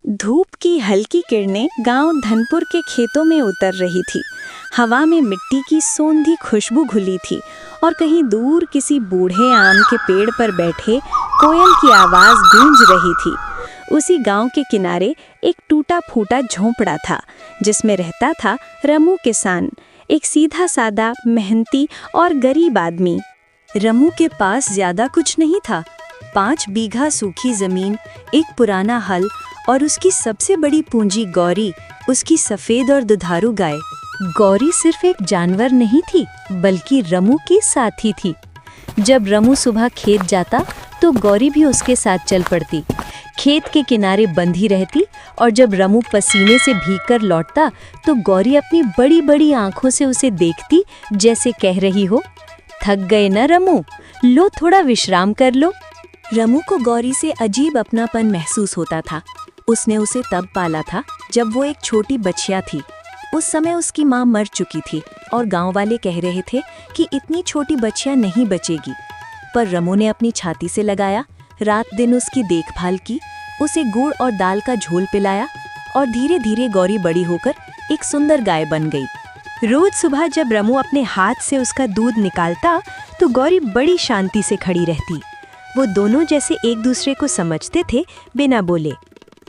धूप की हल्की किरणें गांव धनपुर के खेतों में उतर रही थी। हवा में मिट्टी की सोंधी खुशबू घुली थी और कहीं दूर किसी बूढ़े आम के पेड़ पर बैठे कोयल की आवाज गूंज रही थी। उसी गांव के किनारे एक टूटा फूटा झोंपड़ा था जिसमें रहता था रमू किसान, एक सीधा सादा मेहनती और गरीब आदमी। रमू के पास ज्यादा कुछ नहीं था। 5 बीघा सूखी जमीन, एक पुराना हल और उसकी सबसे बड़ी पूंजी गौरी, उसकी सफेद और दुधारू गाय। गौरी सिर्फ एक जानवर नहीं थी बल्कि रमू की साथी थी। जब रमू सुबह खेत जाता तो गौरी भी उसके साथ चल पड़ती। खेत के किनारे बंधी रहती और जब रमू पसीने से भीगकर लौटता तो गौरी अपनी बड़ी बड़ी आंखों से उसे देखती, जैसे कह रही हो, थक गए न रमू, लो थोड़ा विश्राम कर लो। रमू को गौरी से अजीब अपनापन महसूस होता था। उसने उसे तब पाला था जब वो एक छोटी बच्चिया थी। उस समय उसकी माँ मर चुकी थी और गांव वाले कह रहे थे कि इतनी छोटी बच्चिया नहीं बचेगी। पर रमू ने अपनी छाती से लगाया, रात दिन उसकी देखभाल की, उसे गुड़ और दाल का झोल पिलाया और धीरे धीरे गौरी बड़ी होकर एक सुंदर गाय बन गई। रोज सुबह जब रमू अपने हाथ से उसका दूध निकालता तो गौरी बड़ी शांति से खड़ी रहती। वो दोनों जैसे एक दूसरे को समझते थे, बिना बोले।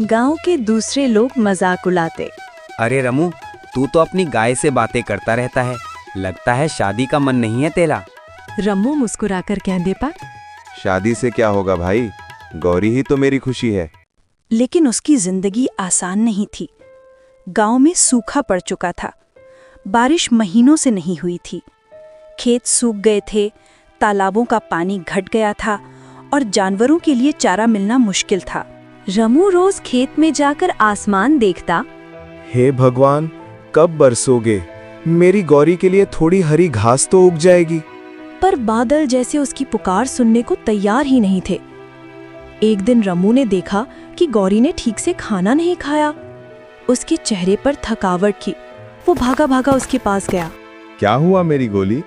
गांव के दूसरे लोग मजाक उड़ाते, अरे रमू, तू तो अपनी गाय से बातें करता रहता है, लगता है शादी का मन नहीं है तेरा। रमू मुस्कुराकर कह दे पा, शादी से क्या होगा भाई, गौरी ही तो मेरी खुशी है। लेकिन उसकी जिंदगी आसान नहीं थी। गांव में सूखा पड़ चुका था। बारिश महीनों से नहीं हुई थी। खेत सूख गए थे, तालाबों का पानी घट गया था और जानवरों के लिए चारा मिलना मुश्किल था। रमू रोज खेत में जाकर आसमान देखता। हे भगवान, कब बरसोगे, मेरी गौरी के लिए थोड़ी हरी घास तो उग जाएगी। पर बादल जैसे उसकी पुकार सुनने को तैयार ही नहीं थे। एक दिन रमू ने देखा कि गौरी ने ठीक से खाना नहीं खाया। उसके चेहरे पर थकावट थी। वो भागा भागा उसके पास गया। क्या हुआ मेरी गोली?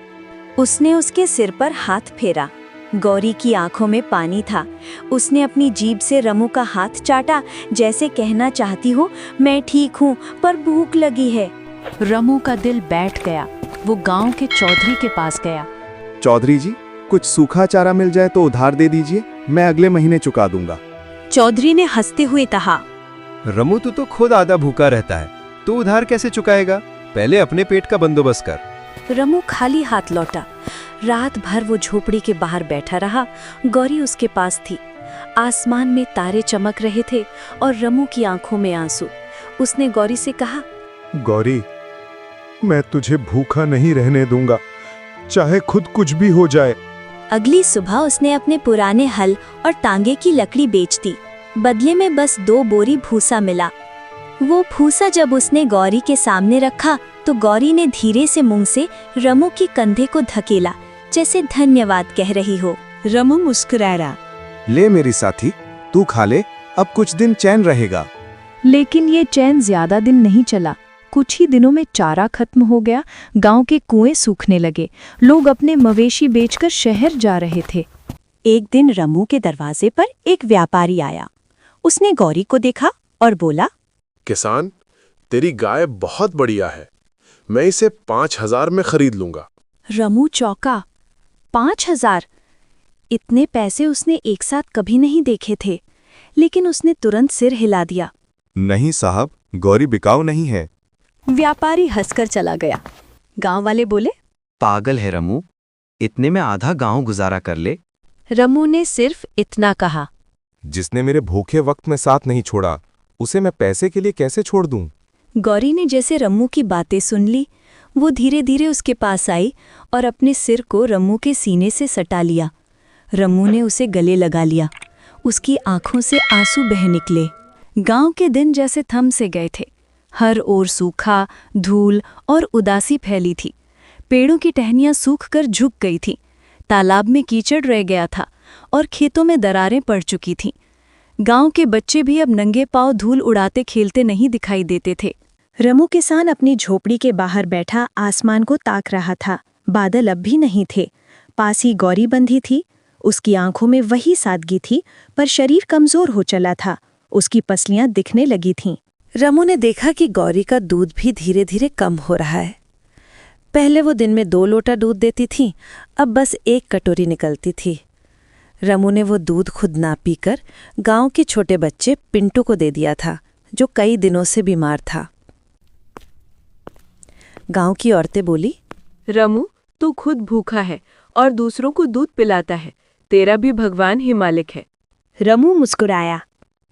उसने उसके सिर पर हाथ फेरा। गौरी की आंखों में पानी था। उसने अपनी जीभ से रमू का हाथ चाटा, जैसे कहना चाहती हो, मैं ठीक हूँ पर भूख लगी है। रमू का दिल बैठ गया। वो गांव के चौधरी के पास गया। चौधरी जी, कुछ सूखा चारा मिल जाए तो उधार दे दीजिए, मैं अगले महीने चुका दूंगा। चौधरी ने हंसते हुए कहा, रमू तू तो खुद आधा भूखा रहता है, तू उधार कैसे चुकाएगा? पहले अपने पेट का बंदोबस्त कर। रमू खाली हाथ लौटा। रात भर वो झोपड़ी के बाहर बैठा रहा। गौरी उसके पास थी। आसमान में तारे चमक रहे थे और रमू की आंखों में आंसू। उसने गौरी से कहा, गौरी, मैं तुझे भूखा नहीं रहने दूंगा, चाहे खुद कुछ भी हो जाए। अगली सुबह उसने अपने पुराने हल और तांगे की लकड़ी बेच दी। बदले में बस 2 बोरी भूसा मिला। वो भूसा जब उसने गौरी के सामने रखा तो गौरी ने धीरे से मुंह से रमू के कंधे को धकेला, जैसे धन्यवाद कह रही हो। रमू मुस्कुराया। ले मेरी साथी, तू खा ले, अब कुछ दिन चैन रहेगा। लेकिन ये चैन ज्यादा दिन नहीं चला। कुछ ही दिनों में चारा खत्म हो गया। गांव के कुएं सूखने लगे। लोग अपने मवेशी बेचकर शहर जा रहे थे। एक दिन रमू के दरवाजे पर एक व्यापारी आया। उसने गौरी को देखा और बोला, किसान, तेरी गाय बहुत बढ़िया है, मैं इसे 5,000 में खरीद लूंगा। रमू चौंका। 5,000? इतने पैसे उसने एक साथ कभी नहीं देखे थे। लेकिन उसने तुरंत सिर हिला दिया। नहीं साहब, गौरी बिकाऊ नहीं है। व्यापारी हंसकर चला गया। गांव वाले बोले, पागल है रमू, इतने में आधा गांव गुजारा कर ले। रमू ने सिर्फ इतना कहा, जिसने मेरे भूखे वक्त में साथ नहीं छोड़ा, उसे मैं पैसे के लिए कैसे छोड़ दूं? गौरी ने जैसे रमू की बातें सुन ली। वो धीरे धीरे उसके पास आई और अपने सिर को रमू के सीने से सटा लिया। रमू ने उसे गले लगा लिया। उसकी आंखों से आंसू बह निकले। गांव के दिन जैसे थम से गए थे। हर ओर सूखा, धूल और उदासी फैली थी। पेड़ों की टहनियां सूखकर झुक गई थीं। तालाब में कीचड़ रह गया था और खेतों में दरारें पड़ चुकी थीं। गांव के बच्चे भी अब नंगे पांव धूल उड़ाते खेलते नहीं दिखाई देते थे। रमू किसान अपनी झोपड़ी के बाहर बैठा आसमान को ताक रहा था। बादल अब भी नहीं थे। पास ही गौरी बंधी थी। उसकी आंखों में वही सादगी थी, पर शरीर कमजोर हो चला था। उसकी पसलियां दिखने लगी थीं। रमू ने देखा कि गौरी का दूध भी धीरे धीरे कम हो रहा है। पहले वो दिन में 2 लोटा दूध देती थी, अब बस 1 कटोरी निकलती थी। रमू ने वो दूध खुद ना पीकर गांव के छोटे बच्चे पिंटू को दे दिया था, जो कई दिनों से बीमार था। गांव की औरतें बोली, रमू, तू खुद भूखा है और दूसरों को दूध पिलाता है, तेरा भी भगवान ही मालिक है। रमू मुस्कुराया।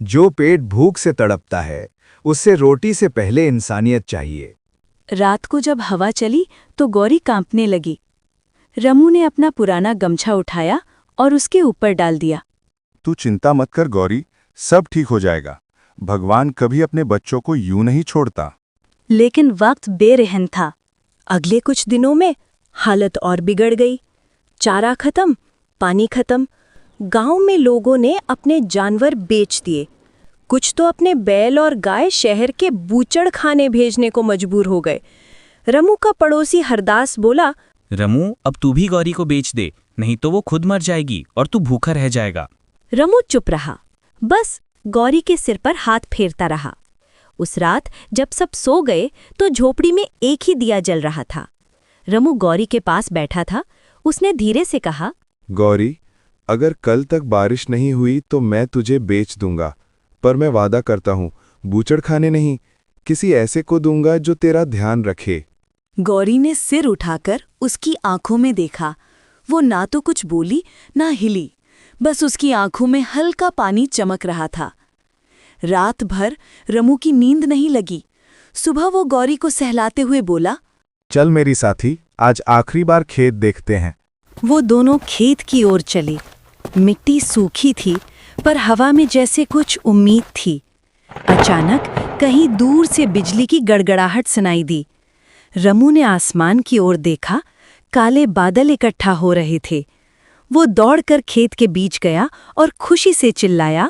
जो पेट भूख से तड़पता है उससे रोटी से पहले इंसानियत चाहिए। रात को जब हवा चली तो गौरी कांपने लगी। रमू ने अपना पुराना गमछा उठाया और उसके ऊपर डाल दिया। तू चिंता मत कर गौरी, सब ठीक हो जाएगा। भगवान कभी अपने बच्चों को यूं नहीं छोड़ता। लेकिन वक्त बेरहम था। अगले कुछ दिनों में हालत और बिगड़ गई। चारा खत्म, पानी खत्म। गांव में लोगों ने अपने जानवर बेच दिए। कुछ तो अपने बैल और गाय शहर के बूचड़ खाने भेजने को मजबूर हो गए। रमू का पड़ोसी हरदास बोला, रमू, अब तू भी गौरी को बेच दे, नहीं तो वो खुद मर जाएगी और तू भूखा रह जाएगा। रमू चुप रहा, बस गौरी के सिर पर हाथ फेरता रहा। उस रात जब सब सो गए तो झोपड़ी में एक ही दिया जल रहा था। रमू गौरी के पास बैठा था। उसने धीरे से कहा, गौरी, अगर कल तक बारिश नहीं हुई तो मैं तुझे बेच दूंगा, पर मैं वादा करता हूँ बूचड़ खाने नहीं, किसी ऐसे को दूंगा जो तेरा ध्यान रखे। गौरी ने सिर उठाकर उसकी आंखों में देखा। वो ना तो कुछ बोली ना हिली, बस उसकी आंखों में हल्का पानी चमक रहा था। रात भर रमू की नींद नहीं लगी। सुबह वो गौरी को सहलाते हुए बोला, चल मेरी साथी, आज आखिरी बार खेत देखते हैं। वो दोनों खेत की ओर चले। मिट्टी सूखी थी, पर हवा में जैसे कुछ उम्मीद थी। अचानक कहीं दूर से बिजली की गड़गड़ाहट सुनाई दी। रमू ने आसमान की ओर देखा। काले बादल इकट्ठा हो रहे थे। वो दौड़कर खेत के बीच गया और खुशी से चिल्लाया,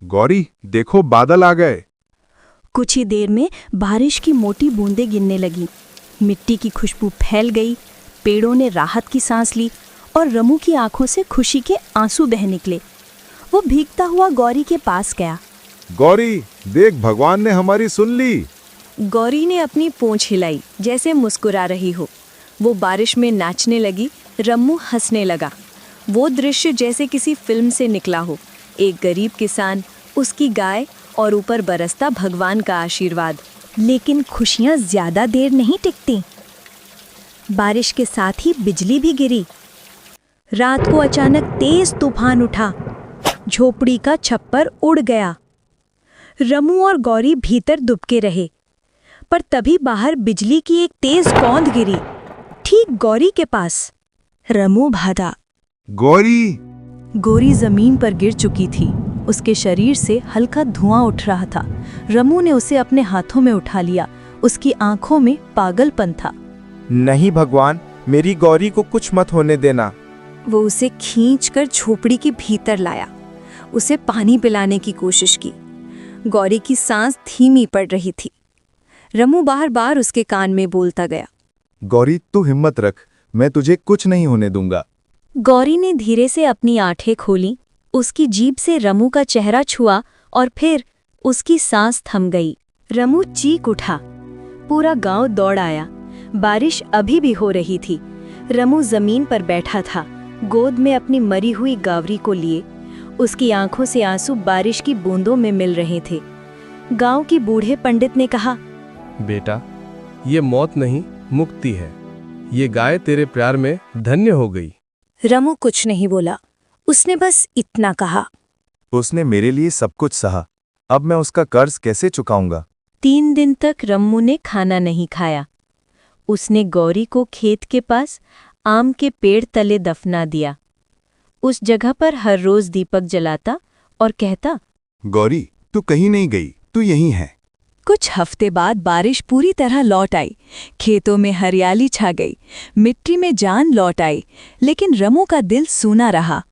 गौरी, देखो बादल आ गए। कुछ ही देर में बारिश की मोटी बूंदें गिरने लगी। मिट्टी की खुशबू फैल गई। पेड़ों ने राहत की सांस ली और रमू की आंखों से खुशी के आंसू बह निकले। वो भीगता हुआ गौरी के पास गया। गौरी, देख, भगवान ने हमारी सुन ली। गौरी ने अपनी पूंछ हिलाई जैसे मुस्कुरा रही हो। वो बारिश में नाचने लगी। रमू हंसने लगा। वो दृश्य जैसे किसी फिल्म से निकला हो। एक गरीब किसान, उसकी गाय और ऊपर बरसता भगवान का आशीर्वाद। लेकिन खुशियां ज्यादा देर नहीं टिकती। बारिश के साथ ही बिजली भी गिरी। रात को अचानक तेज तूफान उठा। झोपड़ी का छप्पर उड़ गया। रमू और गौरी भीतर दुबके रहे, पर तभी बाहर बिजली की एक तेज कौंध गिरी, ठीक गौरी के पास। रमू भागा। गौरी! गौरी जमीन पर गिर चुकी थी। उसके शरीर से हल्का धुआं उठ रहा था। रमू ने उसे अपने हाथों में उठा लिया। उसकी आंखों में पागलपन था। नहीं भगवान, मेरी गौरी को कुछ मत होने देना। वो उसे खींचकर झोपड़ी के भीतर लाया। उसे पानी पिलाने की कोशिश की। गौरी की सांस धीमी पड़ रही थी। रमू बार बार उसके कान में बोलता गया, गौरी, तू हिम्मत रख, मैं तुझे कुछ नहीं होने दूंगा। गौरी ने धीरे से अपनी आंखें खोली। उसकी जीभ से रमू का चेहरा छुआ और फिर उसकी सांस थम गई। रमू चीख उठा। पूरा गांव दौड़ आया। बारिश अभी भी हो रही थी। रमू जमीन पर बैठा था, गोद में अपनी मरी हुई गावरी को लिए। उसकी आंखों से आंसू बारिश की बूंदों में मिल रहे थे। गांव की बूढ़े पंडित ने कहा, बेटा, ये मौत नहीं, मुक्ति है। ये गाय तेरे प्यार में धन्य हो गई। रमू कुछ नहीं बोला। उसने बस इतना कहा, उसने मेरे लिए सब कुछ सहा, अब मैं उसका कर्ज कैसे चुकाऊंगा। 3 दिन तक रम्मू ने खाना नहीं खाया। उसने गौरी को खेत के पास आम के पेड़ तले दफना दिया। उस जगह पर हर रोज दीपक जलाता और कहता, गौरी, तू कहीं नहीं गई, तू यहीं है। कुछ हफ्ते बाद बारिश पूरी तरह लौट आई। खेतों में हरियाली छा गई, मिट्टी में जान लौट आई, लेकिन रमू का दिल सूना रहा।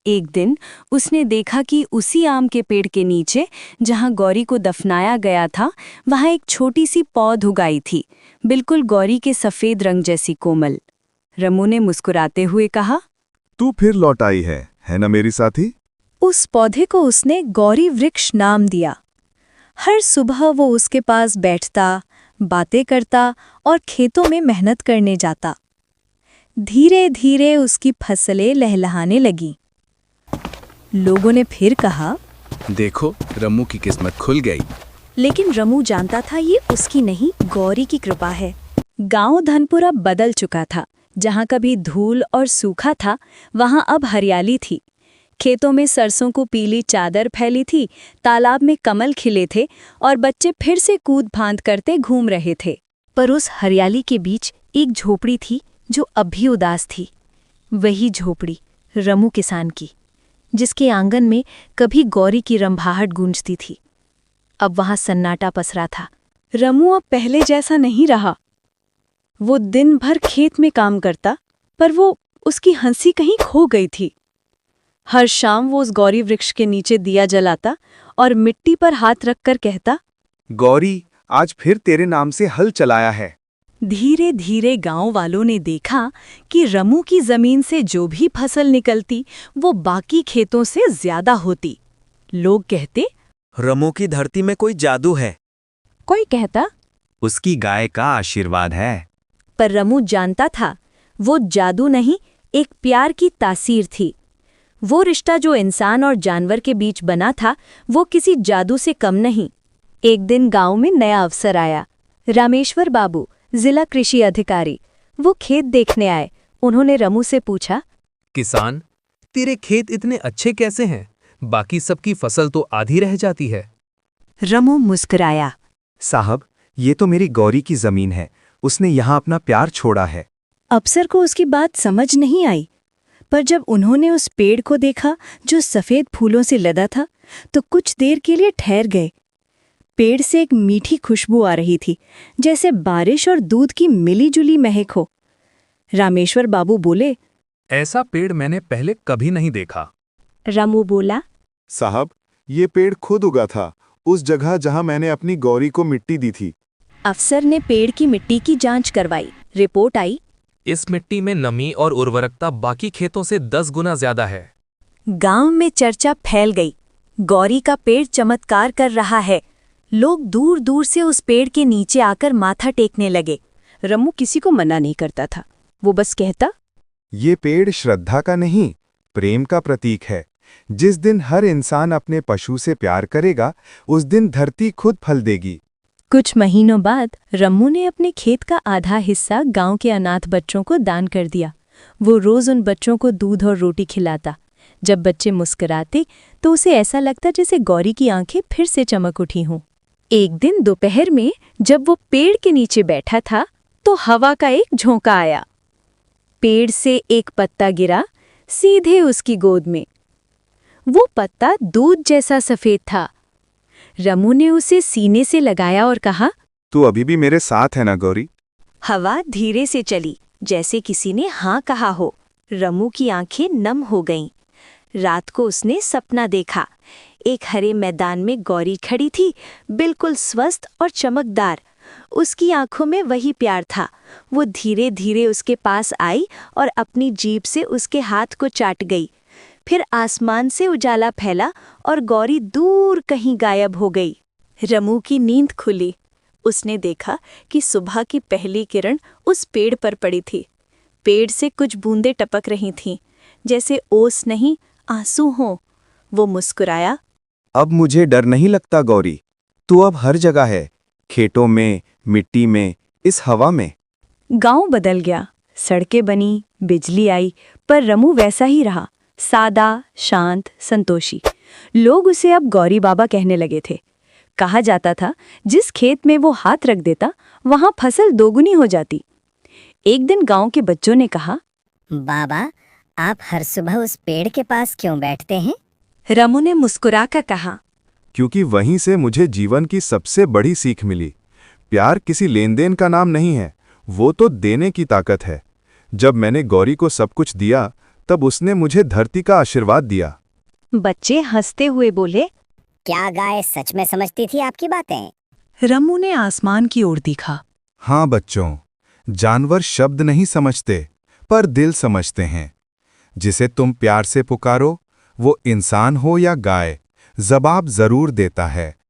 एक दिन उसने देखा कि उसी आम के पेड़ के नीचे, जहां गौरी को दफनाया गया था, वहां एक छोटी सी पौध उगाई थी, बिल्कुल गौरी के सफेद रंग जैसी कोमल। रमू ने मुस्कुराते हुए कहा, तू फिर लौट आई है ना मेरी साथी? उस पौधे को उसने गौरी वृक्ष नाम दिया। हर सुबह वो उसके पास बैठता, बातें करता और खेतों में मेहनत करने जाता। धीरे धीरे उसकी फसलें लहलहाने लगीं। लोगों ने फिर कहा, देखो, रम्मू की किस्मत खुल गई। लेकिन रमू जानता था ये उसकी नहीं, गौरी की कृपा है। गांव धनपुर अब बदल चुका था। जहां कभी धूल और सूखा था, वहां अब हरियाली थी। खेतों में सरसों को पीली चादर फैली थी, तालाब में कमल खिले थे और बच्चे फिर से कूद फांद करते घूम रहे थे। पर उस हरियाली के बीच एक झोपड़ी थी जो अब भी उदास थी। वही झोपड़ी रमू किसान की, जिसके आंगन में कभी गौरी की रंभाहट गूंजती थी। अब वहां सन्नाटा पसरा था। रमू अब पहले जैसा नहीं रहा। वो दिन भर खेत में काम करता, पर वो उसकी हंसी कहीं खो गई थी। हर शाम वो उस गौरी वृक्ष के नीचे दिया जलाता और मिट्टी पर हाथ रखकर कहता, गौरी, आज फिर तेरे नाम से हल चलाया है। धीरे धीरे गांव वालों ने देखा कि रमू की जमीन से जो भी फसल निकलती वो बाकी खेतों से ज्यादा होती। लोग कहते, रमू की धरती में कोई जादू है। कोई कहता, उसकी गाय का आशीर्वाद है। पर रमू जानता था वो जादू नहीं, एक प्यार की तासीर थी। वो रिश्ता जो इंसान और जानवर के बीच बना था, वो किसी जादू से कम नहीं। एक दिन गांव में नया अफसर आया, रामेश्वर बाबू, जिला कृषि अधिकारी। वो खेत देखने आए। उन्होंने रमू से पूछा, किसान, तेरे खेत इतने अच्छे कैसे हैं? बाकी सबकी फसल तो आधी रह जाती है। रमू मुस्कुराया, साहब, ये तो मेरी गौरी की जमीन है। उसने यहाँ अपना प्यार छोड़ा है। अफसर को उसकी बात समझ नहीं आई, पर जब उन्होंने उस पेड़ को देखा जो सफेद फूलों से लदा था, तो कुछ देर के लिए ठहर गए। पेड़ से एक मीठी खुशबू आ रही थी, जैसे बारिश और दूध की मिली-जुली महक हो। रामेश्वर बाबू बोले, ऐसा पेड़ मैंने पहले कभी नहीं देखा। रमू बोला, साहब, ये पेड़ खुद उगा था, उस जगह जहाँ मैंने अपनी गौरी को मिट्टी दी थी। अफसर ने पेड़ की मिट्टी की जांच करवाई। रिपोर्ट आई, इस मिट्टी में नमी और उर्वरकता बाकी खेतों से 10 गुना ज्यादा है। गांव में चर्चा फैल गई। गौरी का पेड़ चमत्कार कर रहा है। लोग दूर दूर से उस पेड़ के नीचे आकर माथा टेकने लगे। रमू किसी को मना नहीं करता था। वो बस कहता, ये पेड़ श्रद्धा का नहीं, प्रेम का प्रतीक है। जिस दिन हर इंसान अपने पशु से प्यार करेगा, उस दिन धरती खुद फल देगी। कुछ महीनों बाद रम्मू ने अपने खेत का आधा हिस्सा गांव के अनाथ बच्चों को दान कर दिया। वो रोज उन बच्चों को दूध और रोटी खिलाता। जब बच्चे मुस्कुराते तो उसे ऐसा लगता जैसे गौरी की आंखें फिर से चमक उठी हों। एक दिन दोपहर में जब वो पेड़ के नीचे बैठा था, तो हवा का एक झोंका आया। पेड़ से एक पत्ता गिरा सीधे उसकी गोद में। वो पत्ता दूध जैसा सफेद था। रमू ने उसे सीने से लगाया और कहा, तू अभी भी मेरे साथ है ना गौरी? हवा धीरे से चली, जैसे किसी ने हाँ कहा हो। रमू की आंखें नम हो गईं। रात को उसने सपना देखा। एक हरे मैदान में गौरी खड़ी थी, बिल्कुल स्वस्थ और चमकदार। उसकी आंखों में वही प्यार था। वो धीरे धीरे उसके पास आई और अपनी जीभ से उसके हाथ को चाट गई। फिर आसमान से उजाला फैला और गौरी दूर कहीं गायब हो गई। रमू की नींद खुली। उसने देखा कि सुबह की पहली किरण उस पेड़ पर पड़ी थी। पेड़ से कुछ बूंदें टपक रही थीं, जैसे ओस नहीं, आंसू हों। वो मुस्कुराया, अब मुझे डर नहीं लगता गौरी। तू अब हर जगह है, खेतों में, मिट्टी में, इस हवा में। गांव बदल गया। सड़कें बनी, बिजली आई, पर रमू वैसा ही रहा, सादा, शांत, संतोषी। लोग उसे अब गौरी बाबा कहने लगे थे। कहा जाता था, जिस खेत में वो हाथ रख देता, वहां फसल दोगुनी हो जाती। एक दिन गांव के बच्चों ने कहा, बाबा, आप हर सुबह उस पेड़ के पास क्यों बैठते हैं? रमू ने मुस्कुराकर कहा, क्योंकि वहीं से मुझे जीवन की सबसे बड़ी सीख मिली। प्यार किसी लेन देन का नाम नहीं है, वो तो देने की ताकत है। जब मैंने गौरी को सब कुछ दिया, तब उसने मुझे धरती का आशीर्वाद दिया। बच्चे हंसते हुए बोले, क्या गाय सच में समझती थी आपकी बातें? रमू ने आसमान की ओर देखा। हाँ बच्चों, जानवर शब्द नहीं समझते, पर दिल समझते हैं। जिसे तुम प्यार से पुकारो, वो इंसान हो या गाय, जवाब जरूर देता है।